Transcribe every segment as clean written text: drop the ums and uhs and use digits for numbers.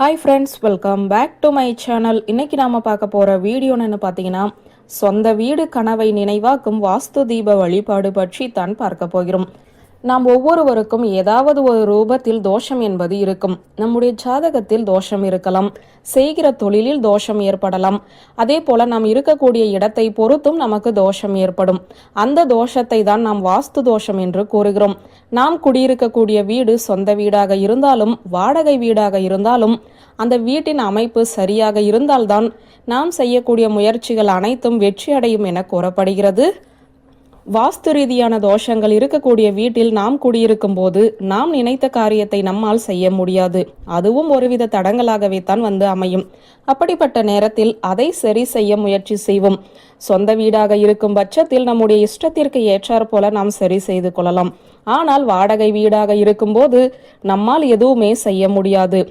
Hi friends, welcome back to my channel. இன்னைக்கு நாம பார்க்க போற வீடியோ என்னன்னு பார்த்தீங்கன்னா, சொந்த வீடு கனவை நினைவாக்கும் வாஸ்து தீப வழிபாடு பற்றி தான் பார்க்க போகிறோம். நாம் ஒவ்வொருவருக்கும் ஏதாவது ஒரு ரூபத்தில் தோஷம் என்பது இருக்கும். நம்முடைய ஜாதகத்தில் தோஷம் இருக்கலாம், செய்கிற தொழிலில் தோஷம் ஏற்படலாம். அதே போல நாம் இருக்கக்கூடிய இடத்தை பொறுத்தும் நமக்கு தோஷம் ஏற்படும். அந்த தோஷத்தை தான் நாம் வாஸ்து தோஷம் என்று கூறுகிறோம். நாம் குடியிருக்கக்கூடிய வீடு சொந்த வீடாக இருந்தாலும் வாடகை வீடாக இருந்தாலும் அந்த வீட்டின் அமைப்பு சரியாக இருந்தால்தான் நாம் செய்யக்கூடிய முயற்சிகள் அனைத்தும் வெற்றி அடையும் என கூறப்படுகிறது. வாஸ்து ரீதியான தோஷங்கள் இருக்கக்கூடிய வீட்டில் நாம் குடியிருக்கும் போது நாம் நினைத்த காரியத்தை நம்மால் செய்ய முடியாது. அதுவும் ஒருவித தடங்களாகவே தான் வந்து அமையும். அப்படிப்பட்ட நேரத்தில் அதை சரி செய்ய முயற்சி செய்வோம். சொந்த வீடாக இருக்கும் பட்சத்தில் நம்முடைய இஷ்டத்திற்கு ஏற்றாற் போல நாம் சரி செய்து கொள்ளலாம். ஆனால் வாடகை வீடாக இருக்கும்போது நம்மால் எதுவுமே செய்ய முடியாது.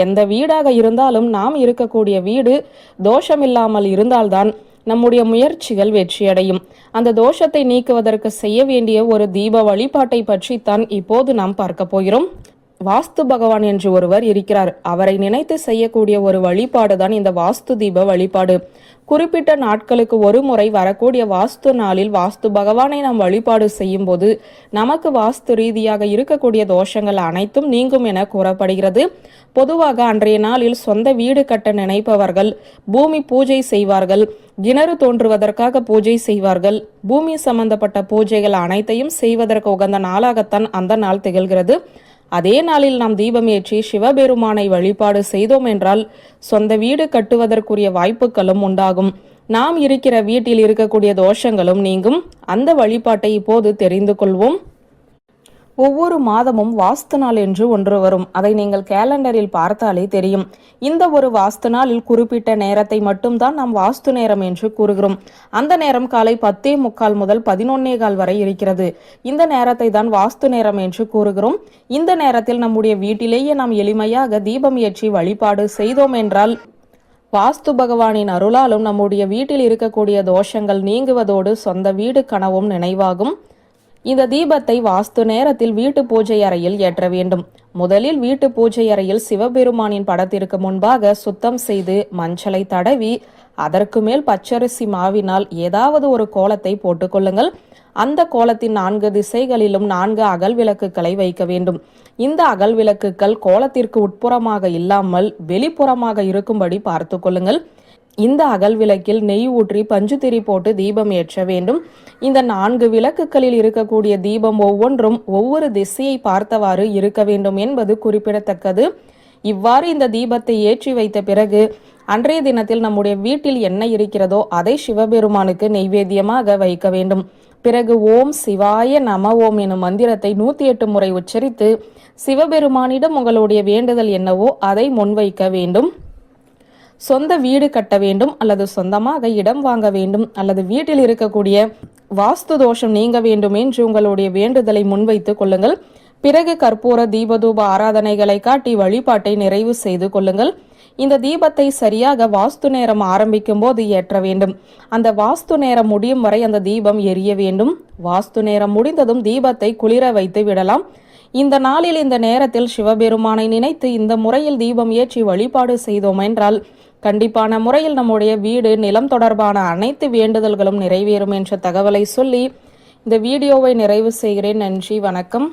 எந்த வீடாக இருந்தாலும் நாம் இருக்கக்கூடிய வீடு தோஷமில்லாமல் இருந்தால்தான் நம்முடைய முயற்சிகள் வெற்றியடையும். அந்த தோஷத்தை நீக்குவதற்கு செய்ய வேண்டிய ஒரு தீப வழிபாட்டை பற்றித்தான் இப்போது நாம் பார்க்க போகிறோம். வாஸ்து பகவான் என்று ஒருவர் இருக்கிறார். அவரை நினைத்து செய்யக்கூடிய ஒரு வழிபாடு தான் இந்த வாஸ்து தீப வழிபாடு. குறிப்பிட்ட நாட்களுக்கு ஒரு முறை வரக்கூடிய வாஸ்து நாளில் வாஸ்து பகவானை நாம் வழிபாடு செய்யும் போது நமக்கு வாஸ்து ரீதியாக இருக்கக்கூடிய தோஷங்கள் அனைத்தும் நீங்கும் என கூறப்படுகிறது. பொதுவாக அன்றைய நாளில் சொந்த வீடு கட்ட நினைப்பவர்கள் பூமி பூஜை செய்வார்கள், கிணறு தோன்றுவதற்காக பூஜை செய்வார்கள். பூமி சம்பந்தப்பட்ட பூஜைகள் அனைத்தையும் செய்வதற்கு உகந்த நாளாகத்தான் அந்த நாள் திகழ்கிறது. அதே நாளில் நாம் தீபம் ஏற்றி சிவபெருமானை வழிபாடு செய்தோம் என்றால் சொந்த வீடு கட்டுவதற்குரிய வாய்ப்புகளும் உண்டாகும். நாம் இருக்கிற வீட்டில் இருக்கக்கூடிய தோஷங்களும் நீங்கும். அந்த வழிபாட்டை இப்போது தெரிந்து கொள்வோம். ஒவ்வொரு மாதமும் வாஸ்து நாள் என்று ஒன்று வரும். அதை நீங்கள் கேலண்டரில் பார்த்தாலே தெரியும். இந்த ஒரு வாஸ்து நாளில் குறிப்பிட்ட நேரத்தை மட்டும்தான் நாம் வாஸ்து நேரம் என்று கூறுகிறோம். அந்த நேரம் காலை 10:45 முதல் 11:15 வரை இருக்கிறது. இந்த நேரத்தை தான் வாஸ்து நேரம் என்று கூறுகிறோம். இந்த நேரத்தில் நம்முடைய வீட்டிலேயே நாம் எளிமையாக தீபம் ஏற்றி வழிபாடு செய்தோம் என்றால் வாஸ்து பகவானின் அருளாலும் நம்முடைய வீட்டில் இருக்கக்கூடிய தோஷங்கள் நீங்குவதோடு சொந்த வீடு கனவும் நினைவாகும். இந்த தீபத்தை வாஸ்து நேரத்தில் வீட்டு பூஜை அறையில் ஏற்ற வேண்டும். முதலில் வீட்டு பூஜை அறையில் சிவபெருமானின் படத்திற்கு முன்பாக சுத்தம் செய்து மஞ்சளை தடவி அதற்கு மேல் பச்சரிசி மாவினால் ஏதாவது ஒரு கோலத்தை போட்டுக்கொள்ளுங்கள். அந்த கோலத்தின் 4 திசைகளிலும் 4 அகல் விளக்குகளை வைக்க வேண்டும். இந்த அகல் விளக்குகள் கோலத்திற்கு உட்புறமாக இல்லாமல் வெளிப்புறமாக இருக்கும்படி பார்த்து கொள்ளுங்கள். இந்த அகல் விளக்கில் நெய் ஊற்றி பஞ்சுத்திரி போட்டு தீபம் ஏற்ற வேண்டும். இந்த 4 விளக்குகளில் இருக்கக்கூடிய தீபம் ஒவ்வொன்றும் ஒவ்வொரு திசையை பார்த்தவாறு இருக்க வேண்டும் என்பது குறிப்பிடத்தக்கது. இவ்வாறு இந்த தீபத்தை ஏற்றி வைத்த பிறகு அன்றைய தினத்தில் நம்முடைய வீட்டில் என்ன இருக்கிறதோ அதை சிவபெருமானுக்கு நெய்வேத்தியமாக வைக்க வேண்டும். பிறகு ஓம் சிவாய நம ஓம் எனும் மந்திரத்தை 108 முறை உச்சரித்து சிவபெருமானிடம் உங்களுடைய வேண்டுதல் என்னவோ அதை முன்வைக்க வேண்டும். சொந்த வீடு கட்ட வேண்டும் அல்லது சொந்தமாக இடம் வாங்க வேண்டும் அல்லது வீட்டில் இருக்கக்கூடிய வாஸ்து தோஷம் நீங்க வேண்டும் என்று உங்களுடைய வேண்டுதலை முன்வைத்துக் கொள்ளுங்கள். பிறகு கற்பூர தீபதூப ஆராதனைகளை காட்டி வழிபாட்டை நிறைவு செய்து கொள்ளுங்கள். இந்த தீபத்தை சரியாக வாஸ்து நேரம் ஆரம்பிக்கும் போது ஏற்ற வேண்டும். அந்த வாஸ்து நேரம் முடியும் வரை அந்த தீபம் எரிய வேண்டும். வாஸ்து நேரம் முடிந்ததும் தீபத்தை குளிர வைத்து விடலாம். இந்த நாளில் இந்த நேரத்தில் சிவபெருமானை நினைத்து இந்த முறையில் தீபம் ஏற்றி வழிபாடு செய்தோம் என்றால் கண்டிப்பான முறையில் நம்முடைய வீடு நிலம் தொடர்பான அனைத்து வேண்டுதல்களும் நிறைவேறும் என்ற தகவலை சொல்லி இந்த வீடியோவை நிறைவு செய்கிறேன். நன்றி, வணக்கம்.